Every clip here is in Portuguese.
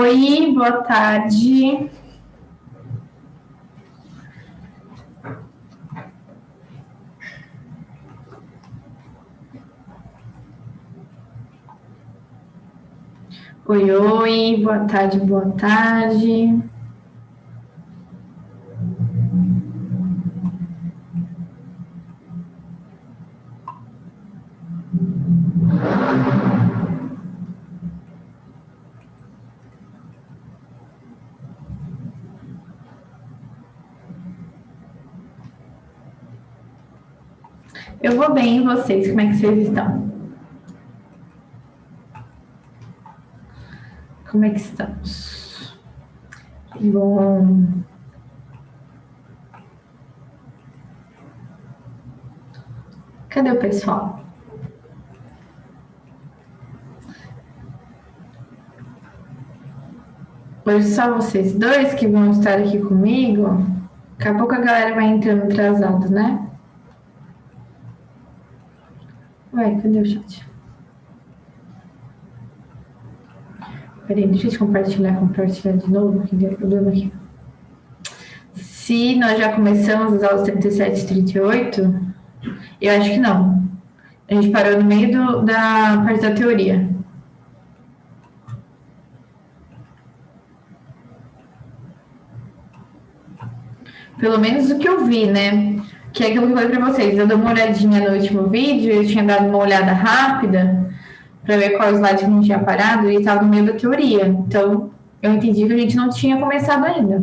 Oi, boa tarde. Oi, boa tarde, boa tarde. Eu vou bem, e vocês? Como é que vocês estão? Como é que estamos? Bom. Cadê o pessoal? Hoje só vocês dois que vão estar aqui comigo. Daqui a pouco a galera vai entrando atrasado, né? Ué, cadê o chat? Peraí, deixa eu compartilhar de novo, que deu problema aqui. Se nós já começamos as aulas 37 e 38, eu acho que não. A gente parou no meio da parte da teoria. Pelo menos o que eu vi, né? Que é aquilo que eu falei para vocês. Eu dei uma olhadinha no último vídeo, eu tinha dado uma olhada rápida para ver qual slide que a gente tinha parado e estava no meio da teoria. Então, eu entendi que a gente não tinha começado ainda.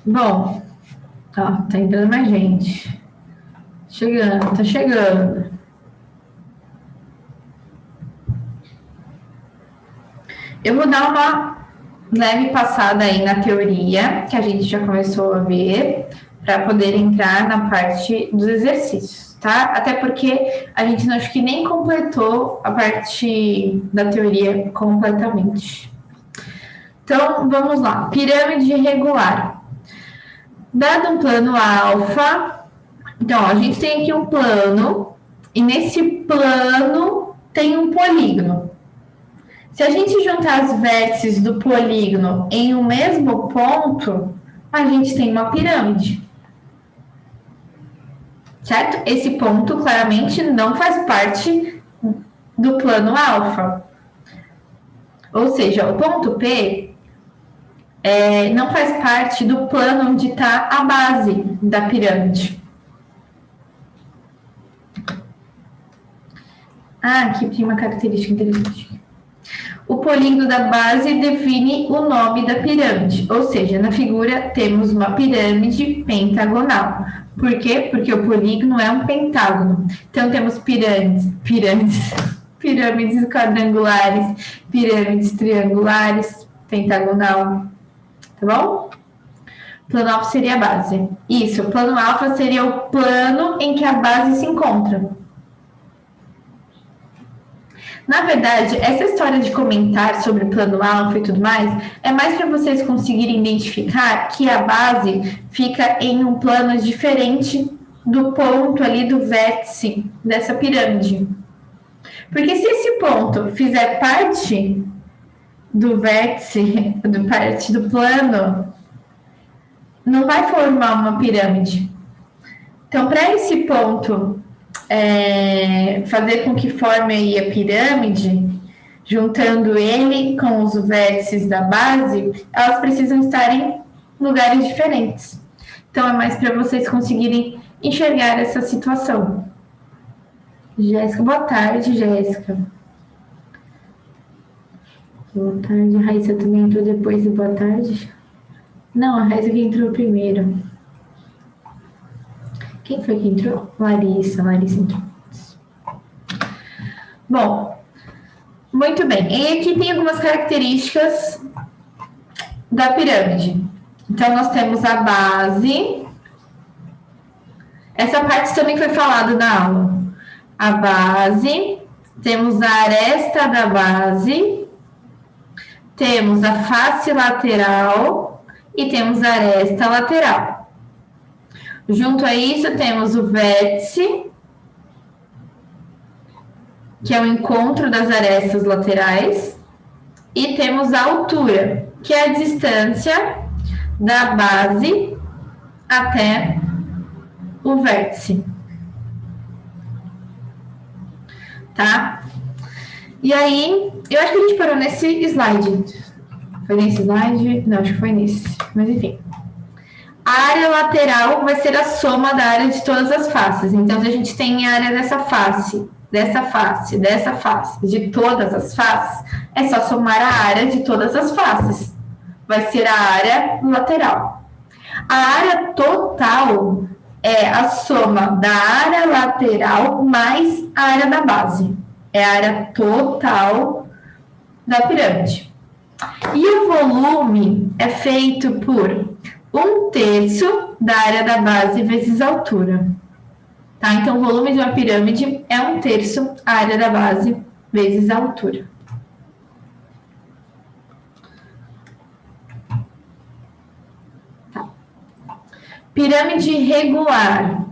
Bom, ó, tá entrando mais gente. Chegando, tá chegando. Eu vou dar uma leve passada aí na teoria, que a gente já começou a ver, para poder entrar na parte dos exercícios, tá? Até porque a gente acho que nem completou a parte da teoria completamente. Então, vamos lá. Pirâmide regular. Dado um plano alfa, então, ó, a gente tem aqui um plano, e nesse plano tem um polígono. Se a gente juntar as vértices do polígono em um mesmo ponto, a gente tem uma pirâmide. Certo? Esse ponto claramente não faz parte do plano alfa. Ou seja, o ponto P não faz parte do plano onde está a base da pirâmide. Ah, aqui tem uma característica interessante. O polígono da base define o nome da pirâmide, ou seja, na figura temos uma pirâmide pentagonal. Por quê? Porque o polígono é um pentágono. Então temos pirâmides quadrangulares, pirâmides triangulares, pentagonal, tá bom? Plano alfa seria a base. Isso, o plano alfa seria o plano em que a base se encontra. Na verdade, essa história de comentar sobre o plano alfa e tudo mais, é mais para vocês conseguirem identificar que a base fica em um plano diferente do ponto ali do vértice dessa pirâmide. Porque se esse ponto fizer parte do vértice, parte do plano, não vai formar uma pirâmide. Então, para esse ponto fazer com que forme aí a pirâmide, juntando ele com os vértices da base, elas precisam estar em lugares diferentes. Então, é mais para vocês conseguirem enxergar essa situação. Jéssica, boa tarde, Jéssica. Boa tarde, a Raíssa também entrou depois do boa tarde? Não, a Raíssa que entrou primeiro. Quem foi que entrou? Larissa entrou. Bom, muito bem. E aqui tem algumas características da pirâmide. Então, nós temos a base. Essa parte também foi falada na aula. A base, temos a aresta da base, temos a face lateral e temos a aresta lateral. Junto a isso, temos o vértice, que é o encontro das arestas laterais, e temos a altura, que é a distância da base até o vértice. Tá? E aí, eu acho que a gente parou nesse slide. Foi nesse slide? Não, acho que foi nesse. Mas enfim. A área lateral vai ser a soma da área de todas as faces. Então, se a gente tem a área dessa face, dessa face, dessa face, de todas as faces, é só somar a área de todas as faces. Vai ser a área lateral. A área total é a soma da área lateral mais a área da base. É a área total da pirâmide. E o volume é feito por 1/3 da área da base vezes a altura. Tá? Então, o volume de uma pirâmide é 1/3 a área da base vezes a altura. Tá. Pirâmide regular.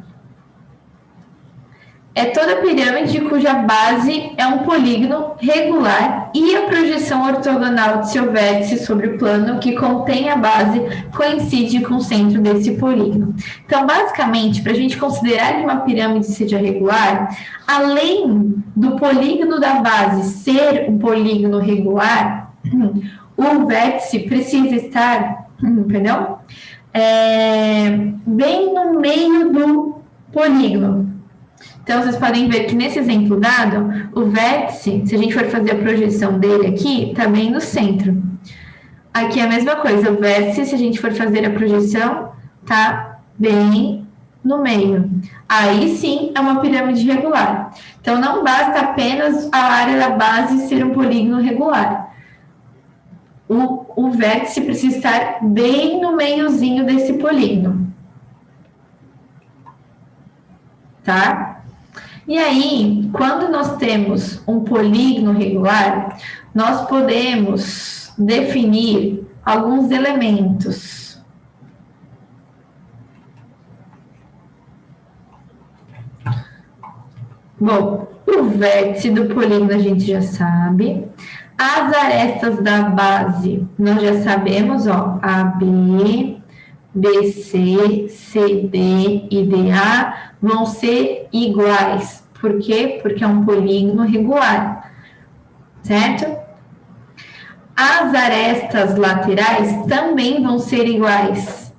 É toda pirâmide cuja base é um polígono regular e a projeção ortogonal de seu vértice sobre o plano que contém a base coincide com o centro desse polígono. Então, basicamente, para a gente considerar que uma pirâmide seja regular, além do polígono da base ser um polígono regular, o vértice precisa estar, bem no meio do polígono. Então, vocês podem ver que nesse exemplo dado, o vértice, se a gente for fazer a projeção dele aqui, está bem no centro. Aqui é a mesma coisa, o vértice, se a gente for fazer a projeção, está bem no meio. Aí sim é uma pirâmide regular. Então, não basta apenas a área da base ser um polígono regular. O vértice precisa estar bem no meiozinho desse polígono. Tá? E aí, quando nós temos um polígono regular, nós podemos definir alguns elementos. Bom, o vértice do polígono a gente já sabe. As arestas da base, nós já sabemos, ó, AB, BC, CD e DA vão ser iguais. Por quê? Porque é um polígono regular, certo? As arestas laterais também vão ser iguais.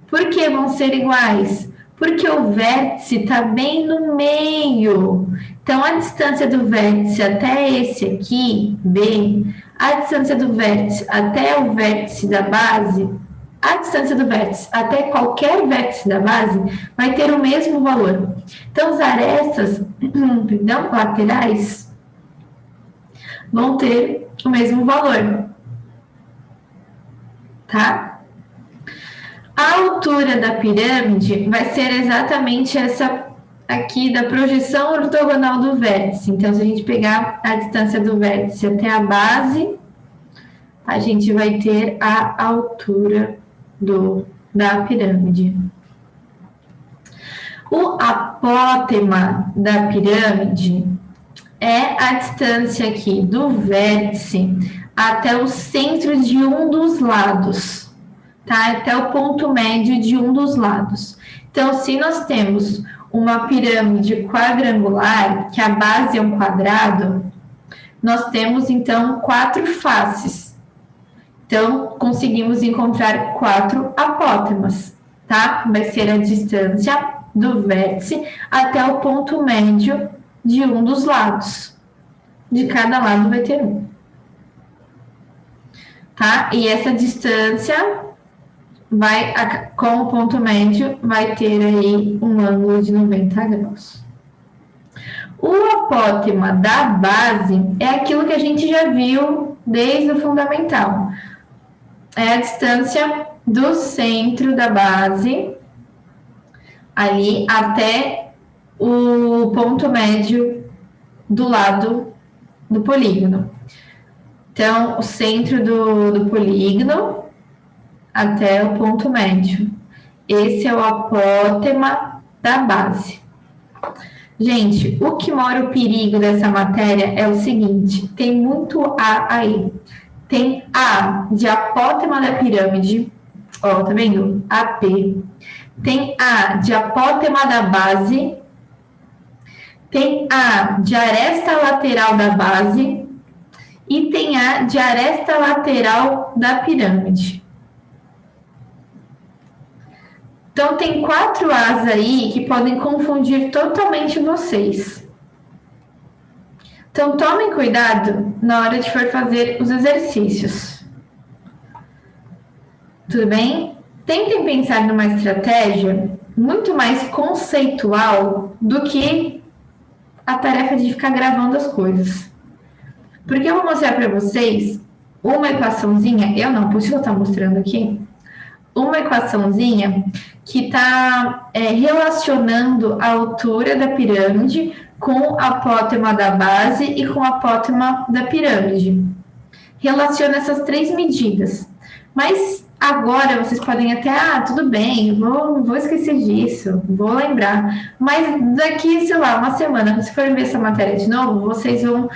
Por que vão ser iguais? Porque o vértice está bem no meio. Então, a distância do vértice até esse aqui, B, a distância do vértice até o vértice da base, a distância do vértice até qualquer vértice da base vai ter o mesmo valor. Então, as arestas laterais vão ter o mesmo valor. Tá? A altura da pirâmide vai ser exatamente essa aqui da projeção ortogonal do vértice. Então, se a gente pegar a distância do vértice até a base, a gente vai ter a altura da pirâmide. O apótema da pirâmide é a distância aqui do vértice até o centro de um dos lados, tá? Até o ponto médio de um dos lados. Então, se nós temos uma pirâmide quadrangular, que a base é um quadrado, nós temos, então, 4 faces. Então, conseguimos encontrar 4 apótemas, tá? Vai ser a distância do vértice até o ponto médio de um dos lados. De cada lado vai ter um. Tá? E essa distância vai, com o ponto médio, vai ter aí um ângulo de 90 graus. O apótema da base é aquilo que a gente já viu desde o fundamental. É a distância do centro da base ali até o ponto médio do lado do polígono. Então, o centro do polígono até o ponto médio. Esse é o apótema da base. Gente, o que mora o perigo dessa matéria é o seguinte, tem muito A aí. Tem A de apótema da pirâmide, ó, tá vendo? AP. Tem A de apótema da base, tem A de aresta lateral da base e tem A de aresta lateral da pirâmide. Então, tem 4 As aí que podem confundir totalmente vocês. Então, tomem cuidado na hora de for fazer os exercícios. Tudo bem? Tentem pensar numa estratégia muito mais conceitual do que a tarefa de ficar gravando as coisas. Porque eu vou mostrar para vocês uma equaçãozinha, por isso que eu estou mostrando aqui, uma equaçãozinha que está relacionando a altura da pirâmide com a apótema da base e com a apótema da pirâmide. Relaciona essas 3 medidas. Mas agora vocês podem até, tudo bem, vou esquecer disso, vou lembrar. Mas daqui, sei lá, uma semana, se forem ver essa matéria de novo, vocês vão,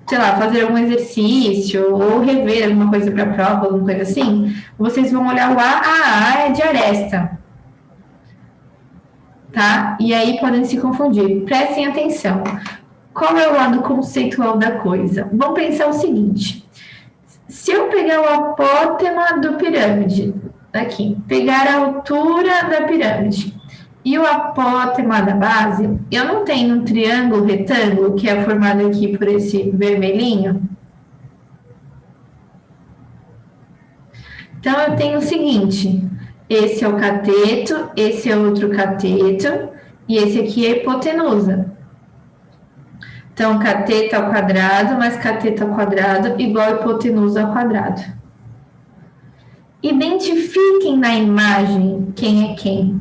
sei lá, fazer algum exercício ou rever alguma coisa para a prova, alguma coisa assim. Vocês vão olhar o A é de aresta. Tá? E aí podem se confundir. Prestem atenção. Qual é o lado conceitual da coisa? Vamos pensar o seguinte. Se eu pegar o apótema do pirâmide, aqui, pegar a altura da pirâmide e o apótema da base, eu não tenho um triângulo retângulo que é formado aqui por esse vermelhinho? Então, eu tenho o seguinte, esse é o cateto, esse é outro cateto, e esse aqui é a hipotenusa. Então, cateto ao quadrado mais cateto ao quadrado igual a hipotenusa ao quadrado. Identifiquem na imagem quem é quem.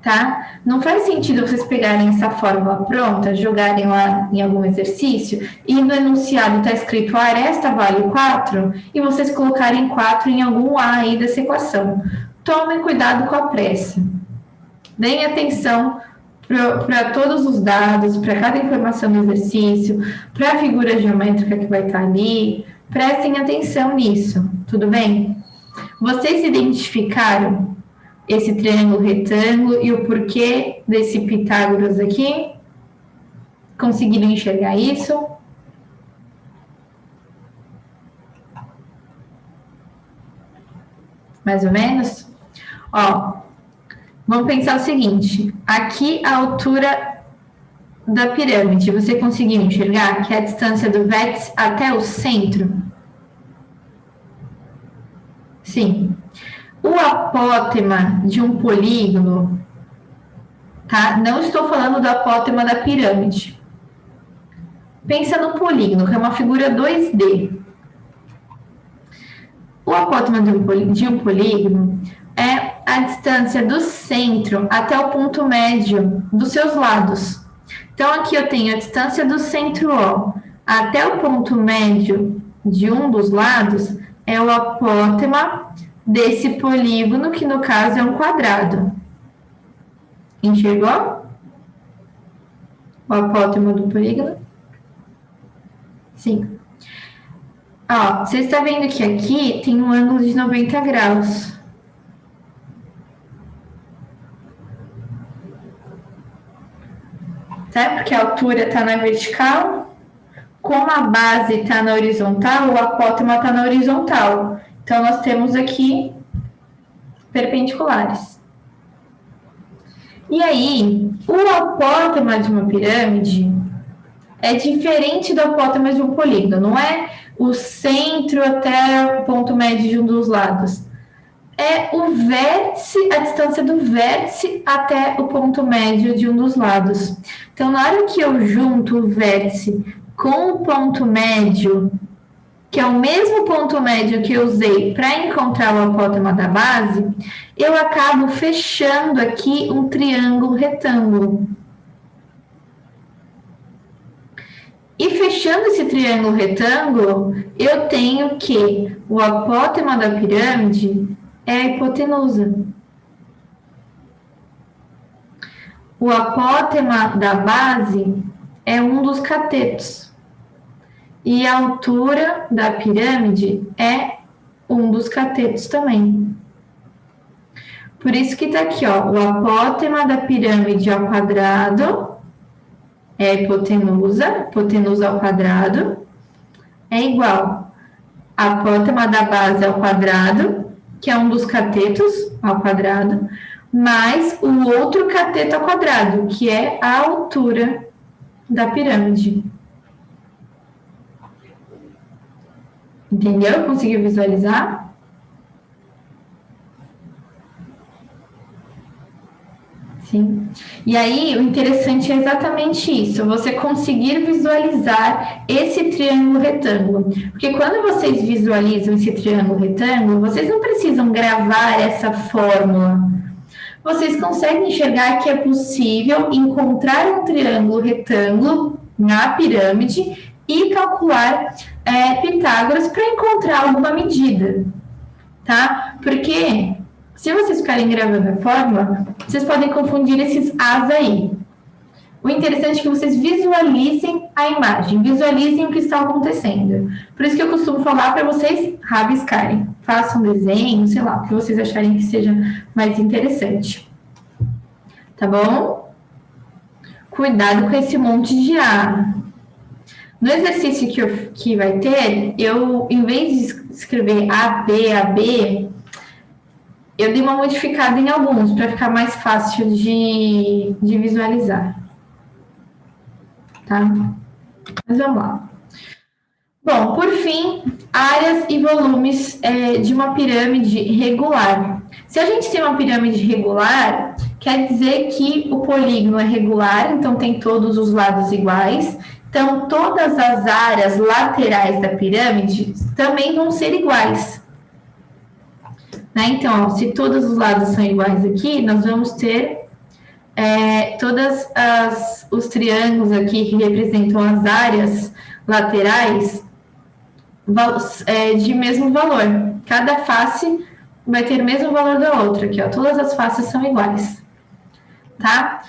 Tá? Não faz sentido vocês pegarem essa fórmula pronta, jogarem lá em algum exercício e no enunciado está escrito a aresta vale 4 e vocês colocarem 4 em algum A aí dessa equação. Tomem cuidado com a pressa. Deem atenção para todos os dados, para cada informação do exercício, para a figura geométrica que vai estar ali. Prestem atenção nisso, tudo bem? Vocês identificaram esse triângulo retângulo e o porquê desse Pitágoras aqui? Conseguiram enxergar isso? Mais ou menos? Ó, vamos pensar o seguinte, aqui a altura da pirâmide, você conseguiu enxergar que é a distância do vértice até o centro? Sim. O apótema de um polígono, tá? Não estou falando do apótema da pirâmide. Pensa no polígono, que é uma figura 2D. O apótema de um polígono é a distância do centro até o ponto médio dos seus lados. Então, aqui eu tenho a distância do centro O até o ponto médio de um dos lados, é o apótema desse polígono, que no caso é um quadrado. Enxergou? O apótema do polígono? Sim. Ó, você está vendo que aqui tem um ângulo de 90 graus. Tá? Porque a altura está na vertical, como a base está na horizontal, o apótema está na horizontal. Então, nós temos aqui perpendiculares. E aí, o apótema de uma pirâmide é diferente do apótema de um polígono. Não é o centro até o ponto médio de um dos lados. É o vértice, a distância do vértice até o ponto médio de um dos lados. Então, na hora que eu junto o vértice com o ponto médio, que é o mesmo ponto médio que eu usei para encontrar o apótema da base, eu acabo fechando aqui um triângulo retângulo. E fechando esse triângulo retângulo, eu tenho que o apótema da pirâmide é a hipotenusa. O apótema da base é um dos catetos. E a altura da pirâmide é um dos catetos também. Por isso que está aqui, ó, o apótema da pirâmide ao quadrado é a hipotenusa ao quadrado, é igual a apótema da base ao quadrado, que é um dos catetos ao quadrado, mais o outro cateto ao quadrado, que é a altura da pirâmide. Entendeu? Conseguiu visualizar? Sim. E aí, o interessante é exatamente isso, você conseguir visualizar esse triângulo retângulo. Porque quando vocês visualizam esse triângulo retângulo, vocês não precisam gravar essa fórmula. Vocês conseguem enxergar que é possível encontrar um triângulo retângulo na pirâmide e calcular Pitágoras para encontrar alguma medida, tá? Porque se vocês ficarem gravando a fórmula, vocês podem confundir esses As aí. O interessante é que vocês visualizem a imagem, visualizem o que está acontecendo. Por isso que eu costumo falar para vocês rabiscarem. Façam um desenho, sei lá, o que vocês acharem que seja mais interessante. Tá bom? Cuidado com esse monte de A. No exercício que vai ter, eu, em vez de escrever AB, eu dei uma modificada em alguns para ficar mais fácil de visualizar. Tá? Mas vamos lá. Bom, por fim, áreas e volumes de uma pirâmide regular. Se a gente tem uma pirâmide regular, quer dizer que o polígono é regular, então tem todos os lados iguais. Então, todas as áreas laterais da pirâmide também vão ser iguais. Né? Então, ó, se todos os lados são iguais aqui, nós vamos ter todos os triângulos aqui que representam as áreas laterais de mesmo valor. Cada face vai ter o mesmo valor da outra, aqui, ó. Todas as faces são iguais, tá?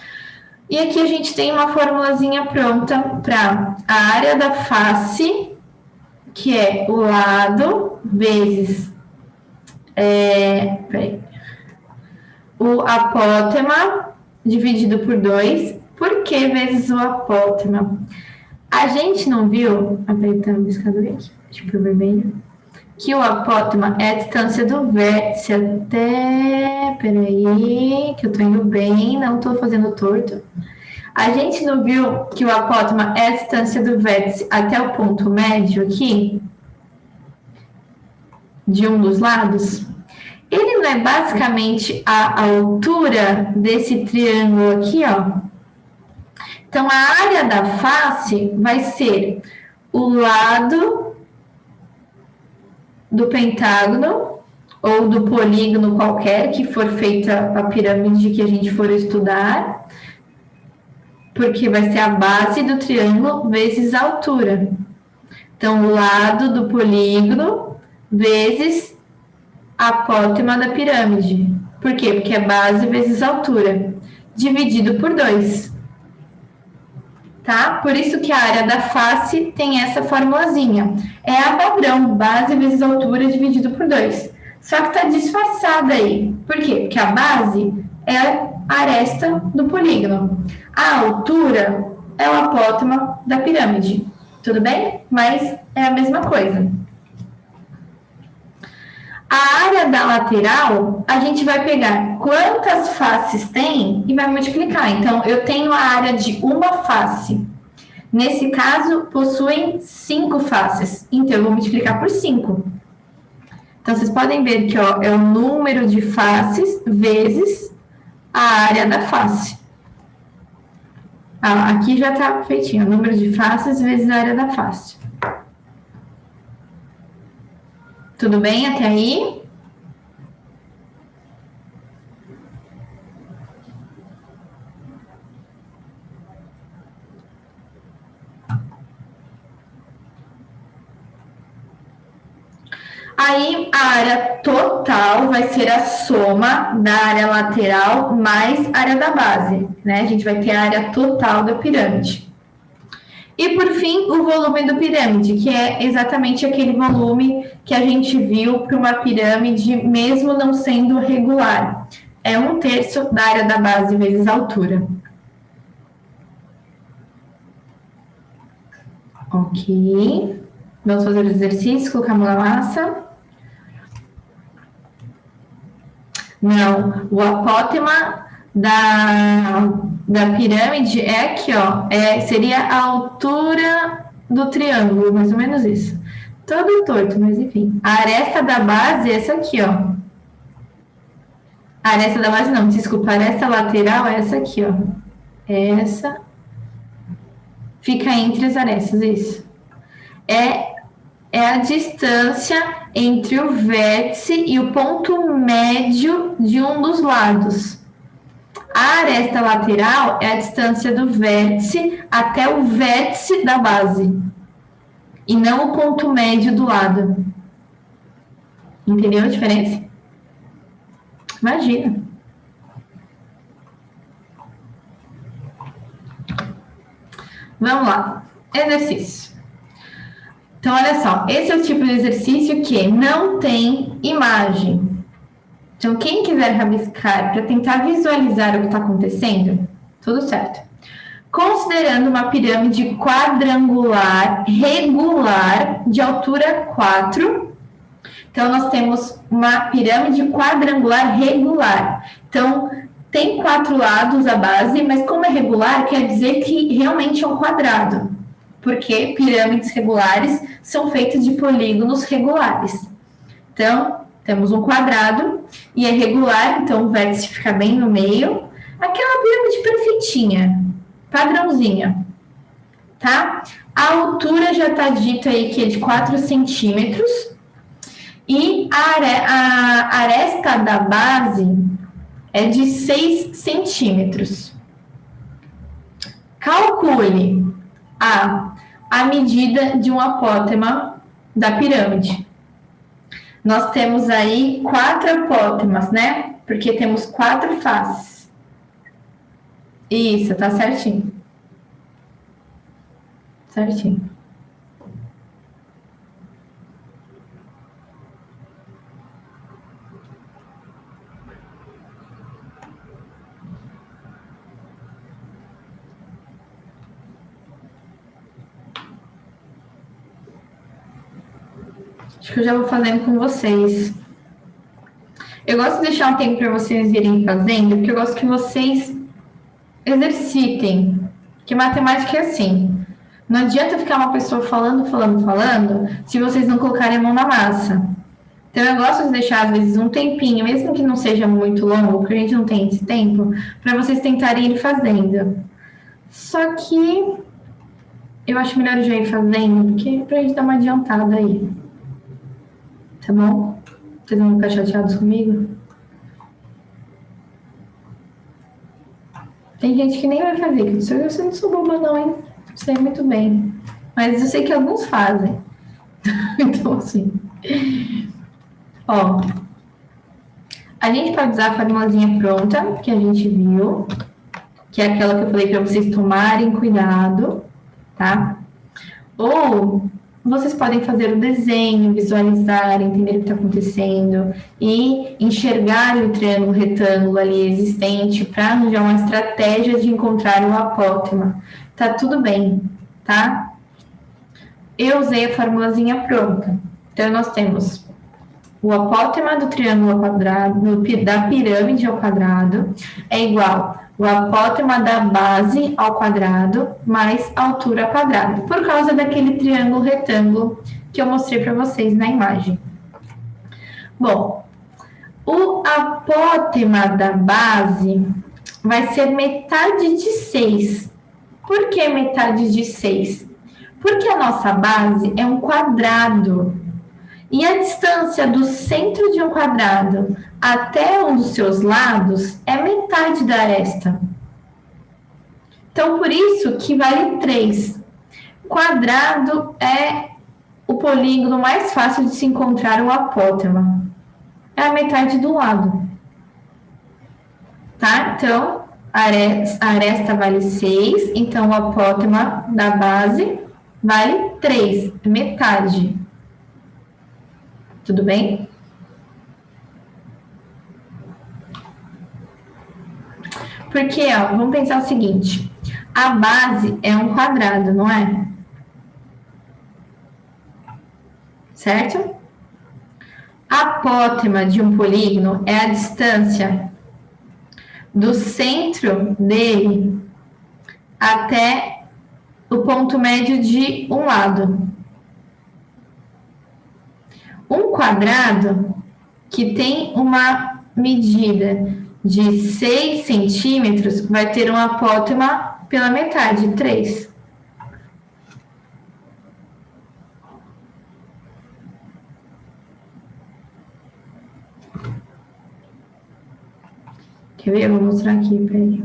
E aqui a gente tem uma formulazinha pronta para a área da face, que é o lado vezes o apótema dividido por 2. Por que vezes o apótema? A gente não viu, apertando o piscador aqui, tipo vermelho, que o apótema é a distância do vértice até. Peraí, que eu tô indo bem, não tô fazendo torto. A gente não viu que o apótema é a distância do vértice até o ponto médio aqui? De um dos lados? Ele não é basicamente a altura desse triângulo aqui, ó? Então, a área da face vai ser o lado do pentágono ou do polígono qualquer que for feita a pirâmide que a gente for estudar, porque vai ser a base do triângulo vezes a altura. Então, o lado do polígono vezes a apótema da pirâmide. Por quê? Porque é base vezes altura, dividido por 2. Tá? Por isso que a área da face tem essa formulazinha. É a padrão, base vezes altura dividido por 2. Só que está disfarçada aí. Por quê? Porque a base é a aresta do polígono. A altura é o apótema da pirâmide. Tudo bem? Mas é a mesma coisa. A área da lateral, a gente vai pegar quantas faces tem e vai multiplicar. Então, eu tenho a área de uma face. Nesse caso, possuem 5 faces. Então, eu vou multiplicar por 5. Então, vocês podem ver que ó, é o número de faces vezes a área da face. Aqui já está feitinho, o número de faces vezes a área da face. Tudo bem até aí? Aí, a área total vai ser a soma da área lateral mais a área da base, né? A gente vai ter a área total da pirâmide. E, por fim, o volume do pirâmide, que é exatamente aquele volume que a gente viu para uma pirâmide, mesmo não sendo regular. É 1/3 da área da base vezes a altura. Ok. Vamos fazer o exercício, colocar a mão na massa. Não, o apótema da pirâmide é aqui, ó. Seria a altura do triângulo, mais ou menos isso. Todo torto, mas enfim. A aresta da base é essa aqui, ó. A aresta da base não, desculpa. A aresta lateral é essa aqui, ó. Essa. Fica entre as arestas, isso. É a distância entre o vértice e o ponto médio de um dos lados. A aresta lateral é a distância do vértice até o vértice da base, e não o ponto médio do lado. Entendeu a diferença? Imagina. Vamos lá. Exercício. Então, olha só. Esse é o tipo de exercício que não tem imagem. Então, quem quiser rabiscar para tentar visualizar o que está acontecendo, tudo certo. Considerando uma pirâmide quadrangular regular de altura 4. Então, nós temos uma pirâmide quadrangular regular. Então, tem 4 lados a base, mas como é regular, quer dizer que realmente é um quadrado. Porque pirâmides regulares são feitas de polígonos regulares. Então, temos um quadrado e é regular, então o vértice fica bem no meio. Aquela pirâmide perfeitinha, padrãozinha, tá? A altura já está dita aí que é de 4 centímetros. E a aresta da base é de 6 centímetros. Calcule a medida de um apótema da pirâmide. Nós temos aí 4 apótemas, né? Porque temos 4 faces. Isso, tá certinho. Certinho. Acho que eu já vou fazendo com vocês. Eu gosto de deixar um tempo para vocês irem fazendo, porque eu gosto que vocês exercitem. Que matemática é assim. Não adianta ficar uma pessoa falando, se vocês não colocarem a mão na massa. Então, eu gosto de deixar, às vezes, um tempinho, mesmo que não seja muito longo, porque a gente não tem esse tempo, para vocês tentarem ir fazendo. Só que eu acho melhor eu já ir fazendo, porque pra gente dar uma adiantada aí. Tá bom? Vocês não vão ficar chateados comigo? Tem gente que nem vai fazer, que eu não sou boba não, hein? Sei muito bem. Mas eu sei que alguns fazem. Então, assim... Ó, a gente pode usar a formulazinha pronta, que a gente viu, que é aquela que eu falei para vocês tomarem cuidado, tá? Ou vocês podem fazer o desenho, visualizar, entender o que está acontecendo e enxergar o triângulo retângulo ali existente para arranjar uma estratégia de encontrar o apótema. Tá tudo bem, tá? Eu usei a formulazinha pronta. Então, nós temos o apótema do triângulo ao quadrado, da pirâmide ao quadrado, é igual o apótema da base ao quadrado mais a altura ao quadrado, por causa daquele triângulo retângulo que eu mostrei para vocês na imagem. Bom, o apótema da base vai ser metade de 6. Por que metade de 6? Porque a nossa base é um quadrado. E a distância do centro de um quadrado até um dos seus lados é metade da aresta. Então, por isso que vale 3. Quadrado é o polígono mais fácil de se encontrar o apótema? É a metade do lado. Tá? Então, a aresta vale 6, então o apótema da base vale 3, metade. Tudo bem? Porque, ó, vamos pensar o seguinte, a base é um quadrado, não é? Certo? A apótema de um polígono é a distância do centro dele até o ponto médio de um lado. Um quadrado que tem uma medida de 6 centímetros vai ter um apótema pela metade, 3. Quer ver? Eu vou mostrar aqui, peraí.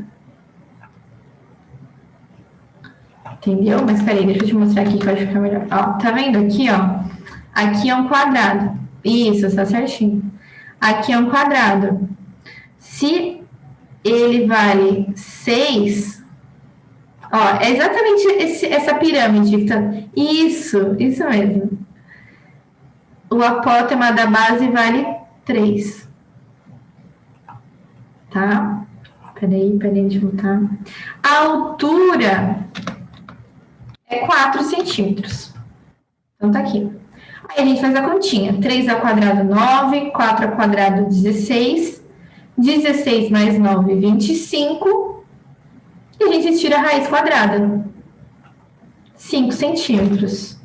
Entendeu? Mas peraí, deixa eu te mostrar aqui que vai ficar melhor. Ó, tá vendo aqui, ó? Aqui é um quadrado. Isso, tá certinho. Aqui é um quadrado. Se ele vale 6, ó, é exatamente essa pirâmide. Tá? Isso mesmo. O apótema da base vale 3. Tá? Peraí, deixa eu botar. A altura é 4 centímetros. Então tá aqui. Aí a gente faz a continha. 3 ao quadrado, 9. 4 ao quadrado, 16. 16 mais 9, 25. E a gente tira a raiz quadrada. 5 centímetros.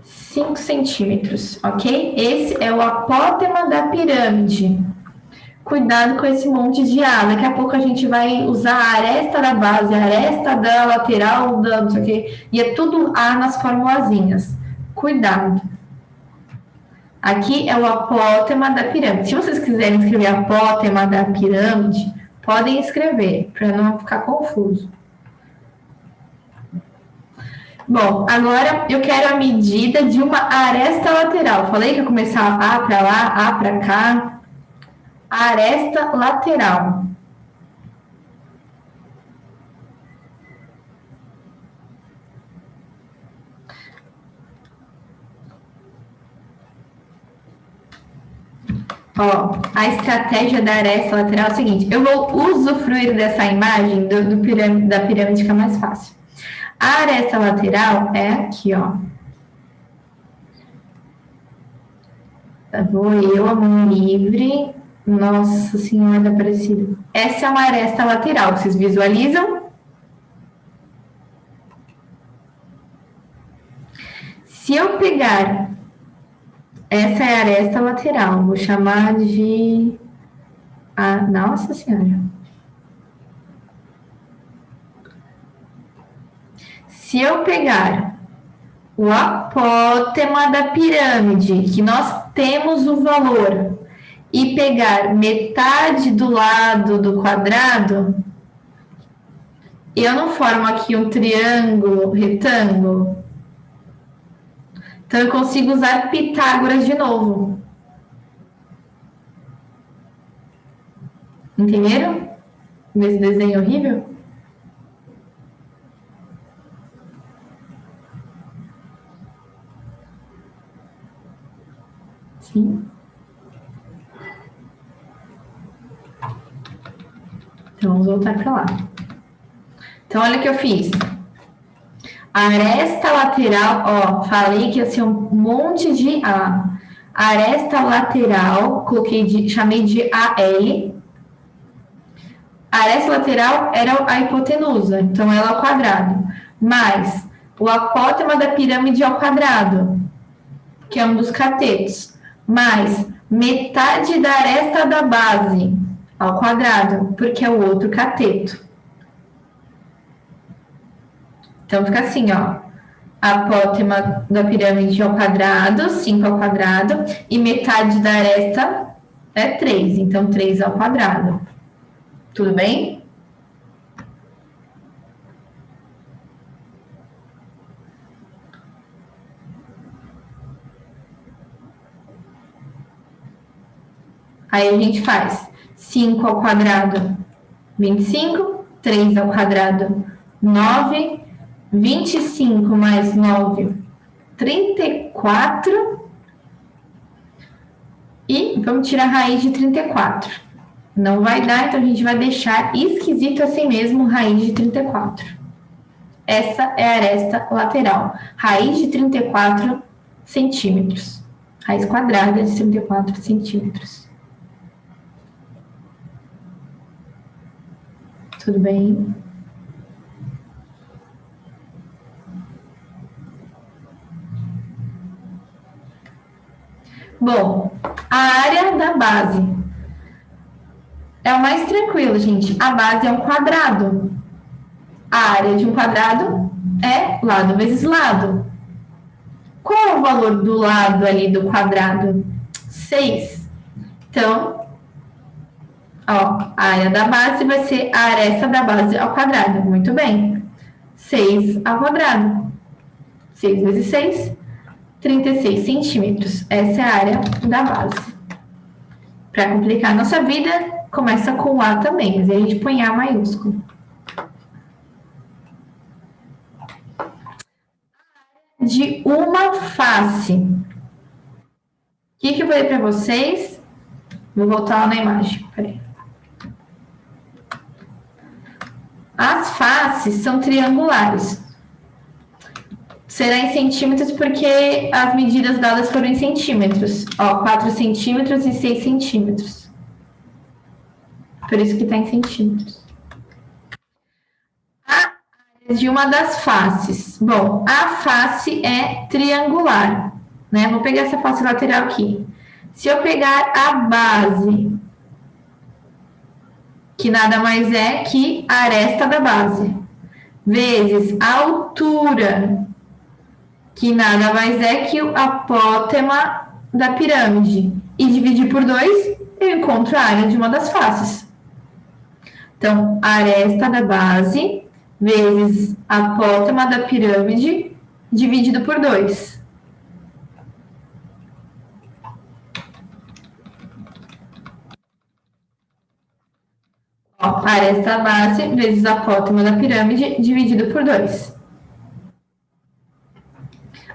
5 centímetros, ok? Esse é o apótema da pirâmide. Cuidado com esse monte de A. Daqui a pouco a gente vai usar a aresta da base, a aresta da lateral, da não sei o quê. E é tudo A nas formulazinhas. Cuidado. Aqui é o apótema da pirâmide. Se vocês quiserem escrever apótema da pirâmide, podem escrever, para não ficar confuso. Bom, agora eu quero a medida de uma aresta lateral. Falei que ia começar A para lá, A para cá. A aresta lateral. Ó, a estratégia da aresta lateral é a seguinte: eu vou usufruir dessa imagem da pirâmide que é mais fácil. A aresta lateral é aqui, ó. Vou eu, a mão livre. Nossa Senhora Aparecida. Essa é uma aresta lateral, vocês visualizam? Se eu pegar, essa é a aresta lateral, vou chamar de... Nossa Senhora. Se eu pegar o apótema da pirâmide, que nós temos o valor, e pegar metade do lado do quadrado, eu não formo aqui um triângulo, retângulo. Então, eu consigo usar Pitágoras de novo. Entenderam? Esse desenho horrível? Sim. Então, vamos voltar para lá. Então, olha o que eu fiz. A aresta lateral, ó, falei que ia ser um monte de A. A aresta lateral, chamei de AL. A aresta lateral era a hipotenusa, então ela ao quadrado. Mais o apótema da pirâmide ao quadrado, que é um dos catetos. Mais metade da aresta da base ao quadrado, porque é o outro cateto. Então, fica assim, ó. Apótema da pirâmide ao quadrado, 5 ao quadrado, e metade da aresta é 3, então 3 ao quadrado. Tudo bem? Aí a gente faz 5 ao quadrado, 25, 3 ao quadrado, 9, 25 mais 9, 34. E vamos tirar a raiz de 34. Não vai dar, então a gente vai deixar esquisito assim mesmo, raiz de 34. Essa é a aresta lateral. Raiz de 34 centímetros. Raiz quadrada de 34 centímetros. Tudo bem? Bom, a área da base é o mais tranquilo, gente. A base é um quadrado. A área de um quadrado é lado vezes lado. Qual é o valor do lado ali do quadrado? 6. Então, ó, a área da base vai ser a aresta da base ao quadrado. Muito bem. 6 ao quadrado. 6 vezes 6, 36 centímetros. Essa é a área da base. Para complicar a nossa vida, começa com A também, mas aí a gente põe A maiúsculo. De uma face. O que eu falei para vocês? Vou voltar lá na imagem. Peraí. As faces são triangulares. Será em centímetros porque as medidas dadas foram em centímetros. Ó, 4 centímetros e 6 centímetros. Por isso que está em centímetros. A área de uma das faces. Bom, a face é triangular, né? Vou pegar essa face lateral aqui. Se eu pegar a base, que nada mais é que a aresta da base, vezes a altura, que nada mais é que o apótema da pirâmide, e dividir por 2, eu encontro a área de uma das faces. Então, a aresta da base vezes a apótema da pirâmide dividido por 2. Ó, a aresta da base vezes a apótema da pirâmide dividido por 2.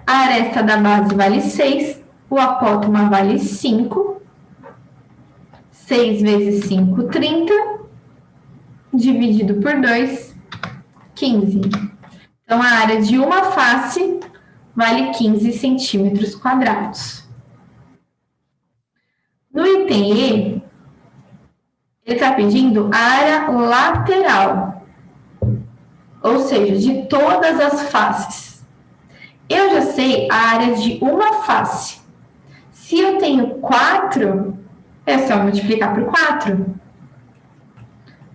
A aresta da base vale 6, o apótema vale 5. 6 vezes 5, 30. Dividido por 2, 15. Então, a área de uma face vale 15 centímetros quadrados. No item E, ele está pedindo a área lateral, ou seja, de todas as faces. Eu já sei a área de uma face. Se eu tenho 4, é só multiplicar por 4.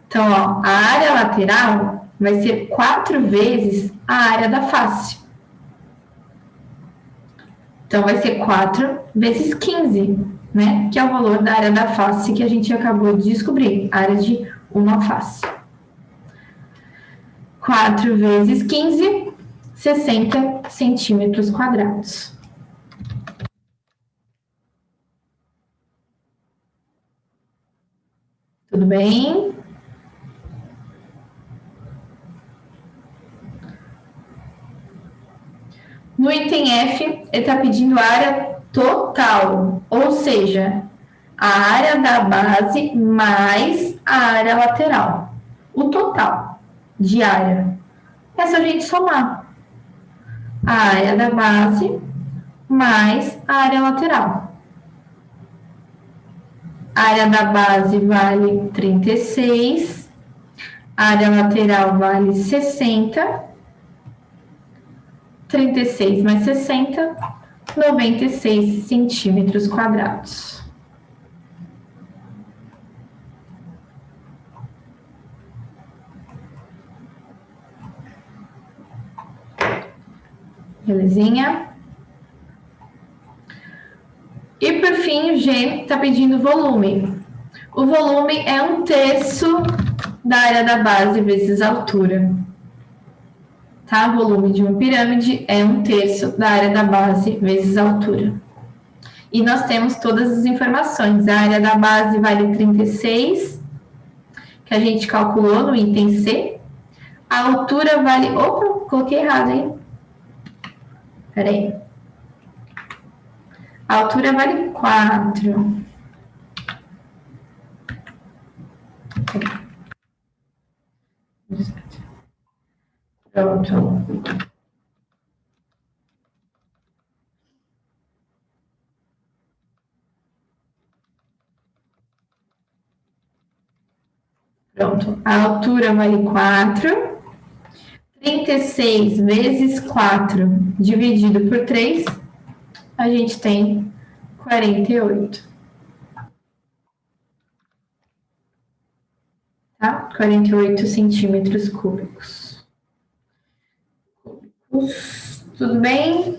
Então, ó, a área lateral vai ser 4 vezes a área da face. Então, vai ser 4 vezes 15, né? Que é o valor da área da face que a gente acabou de descobrir, área de uma face. 4 vezes 15, 60 centímetros quadrados. Tudo bem? No item F, ele está pedindo a área total, ou seja, a área da base mais a área lateral. O total de área. É só a gente somar. A área da base mais a área lateral. A área da base vale 36, a área lateral vale 60. 36 mais 60, 96 centímetros quadrados. Belezinha? E por fim, o G está pedindo volume. O volume é 1/3 da área da base vezes a altura. Tá? O volume de uma pirâmide é 1/3 da área da base vezes a altura. E nós temos todas as informações. A área da base vale 36, que a gente calculou no item C. A altura vale... Opa, coloquei errado, hein? Peraí. A altura vale 4. Pronto. Pronto. A altura vale 4. 36 vezes 4 dividido por 3, a gente tem 48. Tá? 48 centímetros cúbicos. Tudo bem?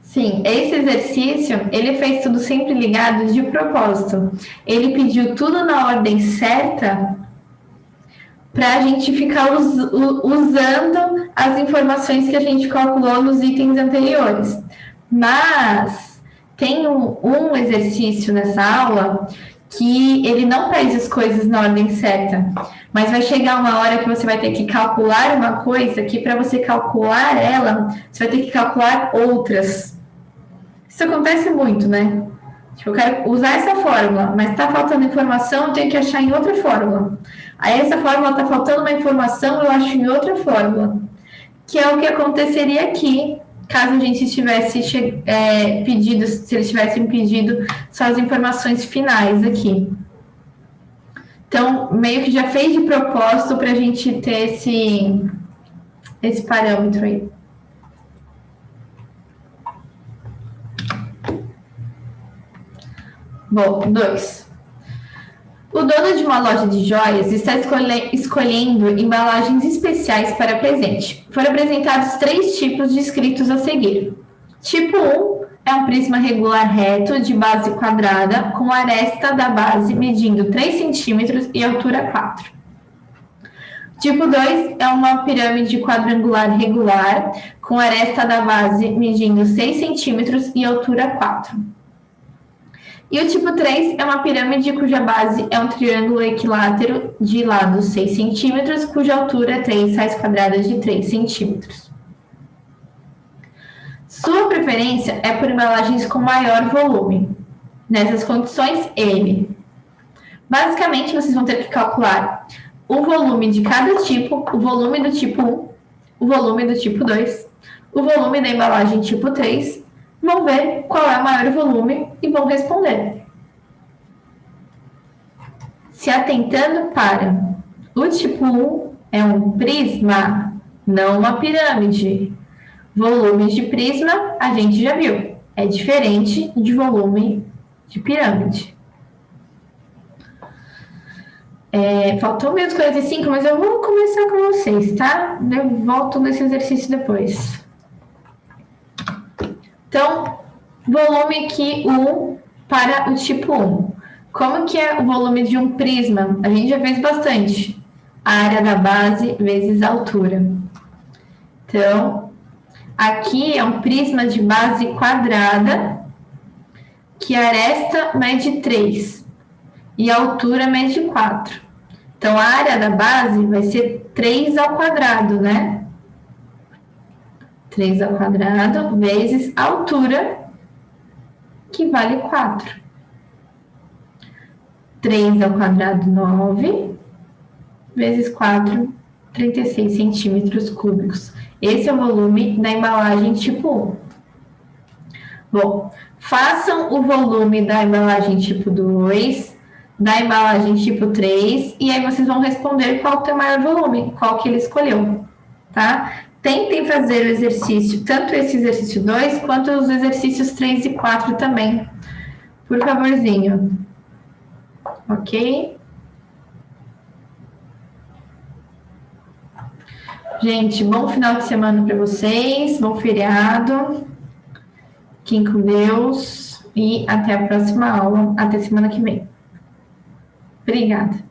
Sim, esse exercício, ele fez tudo sempre ligado de propósito. Ele pediu tudo na ordem certa para a gente ficar usando as informações que a gente calculou nos itens anteriores. Mas tem um exercício nessa aula que ele não faz as coisas na ordem certa, mas vai chegar uma hora que você vai ter que calcular uma coisa que para você calcular ela, você vai ter que calcular outras. Isso acontece muito, né? Tipo, eu quero usar essa fórmula, mas está faltando informação, eu tenho que achar em outra fórmula. Aí essa fórmula está faltando uma informação, eu acho em outra fórmula. Que é o que aconteceria aqui, caso a gente tivesse pedido, se eles tivessem pedido só as informações finais aqui. Então, meio que já fez de propósito para a gente ter esse parâmetro aí. Bom, 2. O dono de uma loja de joias está escolhendo embalagens especiais para presente. Foram apresentados 3 tipos de escritos a seguir. Tipo 1 é um prisma regular reto de base quadrada com a aresta da base medindo 3 centímetros e altura 4. Tipo 2 é uma pirâmide quadrangular regular com a aresta da base medindo 6 centímetros e altura 4. E o tipo 3 é uma pirâmide cuja base é um triângulo equilátero de lados 6 centímetros, cuja altura é 3 raiz quadradas de 3 centímetros. Sua preferência é por embalagens com maior volume. Nessas condições, ele. Basicamente, vocês vão ter que calcular o volume de cada tipo, o volume do tipo 1, o volume do tipo 2, o volume da embalagem tipo 3, vão ver qual é o maior volume e vão responder. Se atentando para o tipo 1 é um prisma, não uma pirâmide. Volume de prisma, a gente já viu, é diferente de volume de pirâmide. Faltou 1045, mas eu vou começar com vocês, tá? Eu volto nesse exercício depois. Então, volume aqui 1 para o tipo 1. Como que é o volume de um prisma? A gente já fez bastante. A área da base vezes a altura. Então, aqui é um prisma de base quadrada, que a aresta mede 3 e a altura mede 4. Então, a área da base vai ser 3 ao quadrado, né? 3 ao quadrado vezes a altura, que vale 4. 3 ao quadrado, 9, vezes 4, 36 centímetros cúbicos. Esse é o volume da embalagem tipo 1. Bom, façam o volume da embalagem tipo 2, da embalagem tipo 3, e aí vocês vão responder qual que é o maior volume, qual que ele escolheu, tá? Tentem fazer o exercício, tanto esse exercício 2, quanto os exercícios 3 e 4 também. Por favorzinho. Ok? Gente, bom final de semana para vocês, bom feriado. Fiquem com Deus e até a próxima aula, até semana que vem. Obrigada.